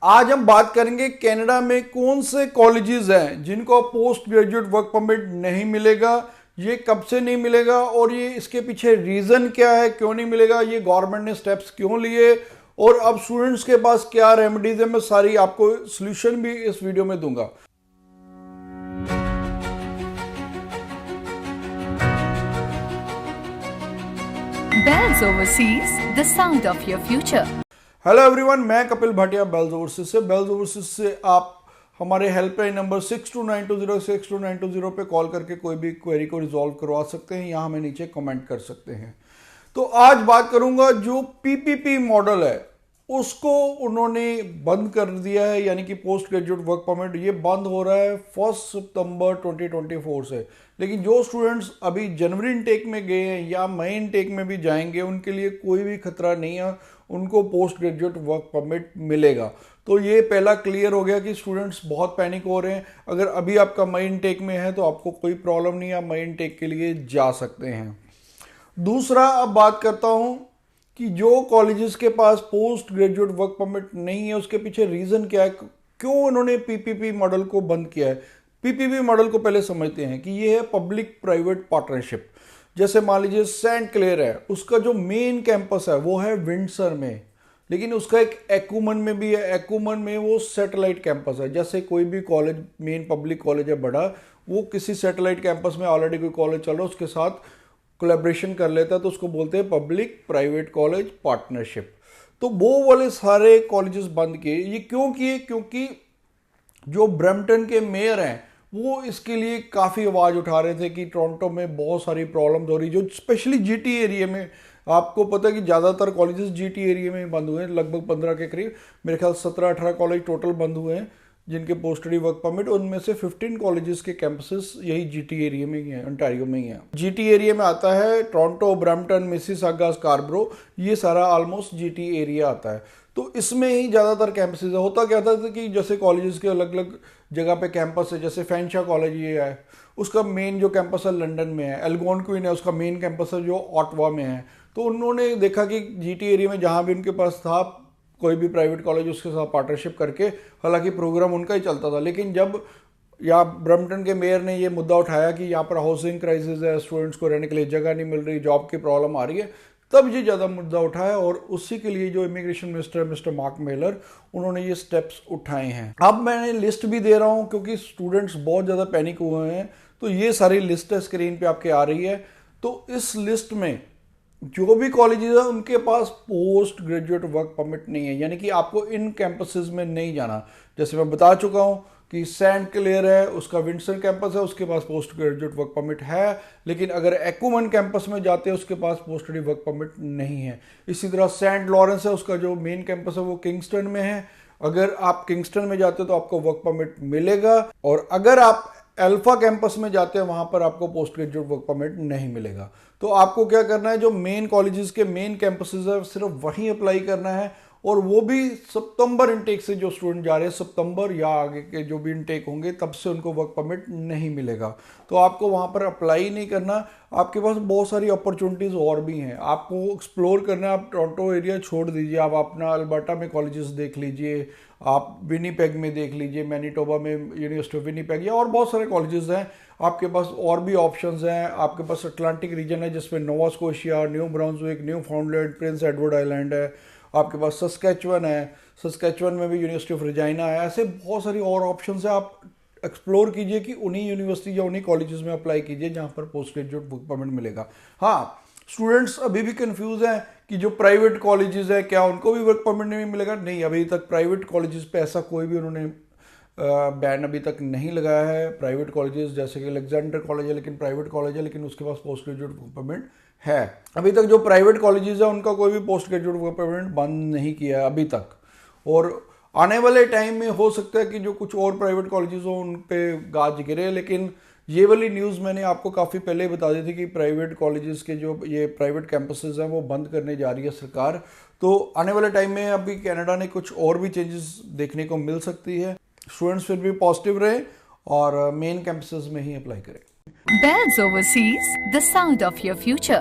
आज हम बात करेंगे कनाडा में कौन से कॉलेजेस हैं जिनको पोस्ट ग्रेजुएट वर्क परमिट नहीं मिलेगा, ये कब से नहीं मिलेगा और ये इसके पीछे रीजन क्या है, क्यों नहीं मिलेगा, ये गवर्नमेंट ने स्टेप्स क्यों लिए और अब स्टूडेंट्स के पास क्या रेमेडीज है। मैं सारी आपको सोल्यूशन भी इस वीडियो में दूंगा। Bells Overseas, the sound of your future. Hello everyone, मैं कपिल भाटिया बेल्स ओवरसीज से। बेल्स ओवरसीज से आप हमारे हेल्पलाइन नंबर 6292062920 पे कॉल करके कोई भी क्वेरी को रिजॉल्व करवा सकते हैं, यहाँ हमें नीचे कमेंट कर सकते हैं। तो आज बात करूंगा जो पीपीपी मॉडल है उसको उन्होंने बंद कर दिया है, यानी कि पोस्ट ग्रेजुएट वर्क परमिट ये बंद हो रहा है 1 सितंबर 2024 से। लेकिन जो स्टूडेंट्स अभी जनवरी इनटेक में गए हैं या मई इनटेक में भी जाएंगे उनके लिए कोई भी खतरा नहीं है, उनको पोस्ट ग्रेजुएट वर्क परमिट मिलेगा। तो ये पहला क्लियर हो गया कि स्टूडेंट्स बहुत पैनिक हो रहे हैं। अगर अभी आपका मई इनटेक में है तो आपको कोई प्रॉब्लम नहीं है, आप मई इनटेक के लिए जा सकते हैं। दूसरा अब बात करता हूं कि जो कॉलेजेस के पास पोस्ट ग्रेजुएट वर्क परमिट नहीं है उसके पीछे रीजन क्या है, क्यों उन्होंने पीपीपी मॉडल को बंद किया है। पीपीपी मॉडल को पहले समझते हैं कि ये है पब्लिक प्राइवेट पार्टनरशिप। जैसे मान लीजिए सेंट क्लेयर है, उसका जो मेन कैंपस है वो है विंडसर में, लेकिन उसका एक एक्यूमन में भी है। एक्यूमन में वो सैटेलाइट कैंपस है। जैसे कोई भी कॉलेज मेन पब्लिक कॉलेज है बड़ा, वो किसी सैटेलाइट कैंपस में ऑलरेडी कोई कॉलेज चल रहा है उसके साथ कोलैबोरेशन कर लेता है तो उसको बोलते हैं पब्लिक प्राइवेट कॉलेज पार्टनरशिप। तो वो वाले सारे कॉलेजेस बंद किए। ये क्यों किए? क्योंकि जो ब्रैम्पटन के मेयर हैं वो इसके लिए काफ़ी आवाज़ उठा रहे थे कि टोरंटो में बहुत सारी प्रॉब्लम्स हो रही, जो स्पेशली जीटी एरिया में। आपको पता है कि ज़्यादातर कॉलेजेस जीटी एरिया में बंद हुए हैं, लगभग 15 के करीब, मेरे ख्याल 17-18 कॉलेज टोटल बंद हुए हैं जिनके पोस्ट स्टडी वर्क परमिट। उनमें से 15 कॉलेजेस के कैंपसेस यही जीटी एरिया में ही हैं, ओंटारियो में ही हैं। जीटी एरिया में आता है टोरंटो, ब्रैम्पटन, मिसिसागा, स्कारब्रो, ये सारा ऑलमोस्ट जीटी एरिया आता है। तो इसमें ही ज़्यादातर कैंपसेस है। होता क्या था कि जैसे कॉलेजेस के अलग अलग जगह पे कैंपस है, जैसे फैंशा कॉलेज ये है, उसका मेन जो कैंपस है लंदन में है। एल्गोनक्विन है, उसका मेन कैंपस है जो ऑटवा में है। तो उन्होंने देखा कि जीटी एरिया में जहाँ भी उनके पास था कोई भी प्राइवेट कॉलेज उसके साथ पार्टनरशिप करके, हालांकि प्रोग्राम उनका ही चलता था, लेकिन जब या ब्रैम्पटन के मेयर ने ये मुद्दा उठाया कि यहाँ पर हाउसिंग क्राइसिस है, स्टूडेंट्स को रहने के लिए जगह नहीं मिल रही, जॉब की प्रॉब्लम आ रही है, तब ये ज़्यादा मुद्दा उठाया और उसी के लिए जो immigration minister mister mark Mailer, उन्होंने ये स्टेप्स उठाए हैं। अब मैंने लिस्ट भी दे रहा हूँ क्योंकि स्टूडेंट्स बहुत ज़्यादा पैनिक हुए हैं। तो ये सारी लिस्ट है, स्क्रीन पे आपके आ रही है। तो इस लिस्ट में जो भी कॉलेजेस है उनके पास पोस्ट ग्रेजुएट वर्क परमिट नहीं है, यानी कि आपको इन कैंपसेस में नहीं जाना। जैसे मैं बता चुका हूँ कि सेंट क्लेयर है, उसका विंडसर कैंपस है, उसके पास पोस्ट ग्रेजुएट वर्क परमिट है। लेकिन अगर एक्यूमन कैंपस में जाते हैं उसके पास पोस्ट स्टडी वर्क परमिट नहीं है। इसी तरह सेंट लॉरेंस है, उसका जो मेन कैंपस है वो किंगस्टन में है। अगर आप किंगस्टन में जाते हो तो आपको वर्क परमिट मिलेगा, और अगर आप अल्फा कैंपस में जाते हैं वहां पर आपको पोस्ट ग्रेजुएट वर्क परमिट नहीं मिलेगा। तो आपको क्या करना है, जो मेन कॉलेजेस के मेन कैंपसेस है सिर्फ वहीं अप्लाई करना है, और वो भी सितंबर इनटेक से जो स्टूडेंट जा रहे हैं, सितंबर या आगे के जो भी इनटेक होंगे तब से उनको वर्क परमिट नहीं मिलेगा। तो आपको वहाँ पर अप्लाई नहीं करना। आपके पास बहुत सारी अपॉर्चुनिटीज़ और भी हैं, आपको एक्सप्लोर करना है। आप टोरंटो एरिया छोड़ दीजिए, आप अपना अल्बर्टा में कॉलेजेस देख लीजिए, आप विनीपेग में देख लीजिए, मैनीटोबा में यूनिवर्सिटी ऑफ विनीपेग, या और बहुत सारे कॉलेजेस हैं। आपके पास और भी ऑप्शंस हैं। आपके पास अटलांटिक रीजन है जिसमें Nova Scotia, New Brunswick, Newfoundland, Prince Edward Island है। आपके पास सस्केचुअन है, सस्केचुअन में भी यूनिवर्सिटी ऑफ रेजिना है। ऐसे बहुत सारी और ऑप्शंस है। आप एक्सप्लोर कीजिए कि उन्हीं यूनिवर्सिटी या उन्हीं कॉलेजेस में अप्लाई कीजिए जहाँ पर पोस्ट ग्रेजुएट वर्क परमिट मिलेगा। हाँ, स्टूडेंट्स अभी भी कंफ्यूज हैं कि जो प्राइवेट कॉलेजेस है क्या उनको भी वर्क परमिट नहीं मिलेगा। नहीं, अभी तक प्राइवेट कॉलेजेस पे ऐसा कोई भी उन्होंने बैन अभी तक नहीं लगाया है। प्राइवेट कॉलेजेस जैसे कि अलेक्जेंडर कॉलेज है, लेकिन प्राइवेट कॉलेज है, लेकिन उसके पास पोस्ट ग्रेजुएट वर्क परमिट है। अभी तक जो प्राइवेट कॉलेजेस है उनका कोई भी पोस्ट ग्रेजुएट वर्क परमिट बंद नहीं किया है अभी तक। और आने वाले टाइम में हो सकता है कि जो कुछ और प्राइवेट कॉलेजेस हो उन पे गाज गिरे, लेकिन ये वाली न्यूज़ मैंने आपको काफ़ी पहले ही बता दी थी कि प्राइवेट कॉलेजेस के जो ये प्राइवेट कैंपसेस हैं वो बंद करने जा रही है सरकार। तो आने वाले टाइम में अभी कनाडा ने कुछ और भी चेंजेस देखने को मिल सकती है। स्टूडेंट्स फिर भी पॉजिटिव रहे और मेन कैंपसेस में ही अप्लाई करें। Bells Overseas, the sound of your future.